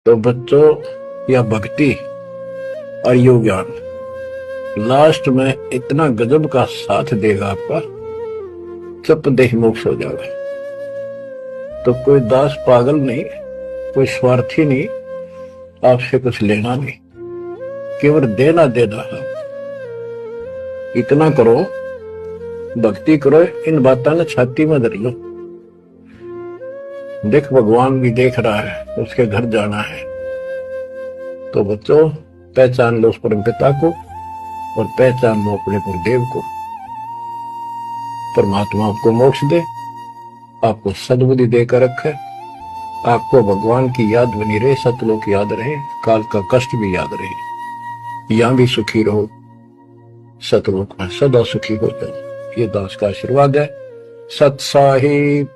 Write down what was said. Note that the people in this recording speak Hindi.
तो बच्चों, यह भक्ति और योग ज्ञान लास्ट में इतना गजब का साथ देगा आपका, सब देह मोक्ष हो जाएगा। तो कोई दास पागल नहीं, कोई स्वार्थी नहीं, आपसे कुछ लेना नहीं, केवल देना देना है। इतना करो, भक्ति करो, इन बातों ने छाती में धर लो। देख भगवान भी देख रहा है, उसके घर जाना है। तो बच्चों, पहचान लो उस परम पिता को और पहचान लो अपने गुरुदेव को। परमात्मा आपको मोक्ष दे, आपको सद्बुद्धि देकर रखे, आपको भगवान की याद बनी रहे, सतलोक याद रहे, काल का कष्ट भी याद रहे, यहां भी सुखी रहो, सतलोक में सदा सुखी हो जाओ। ये दास का आशीर्वाद है। सत साहिब।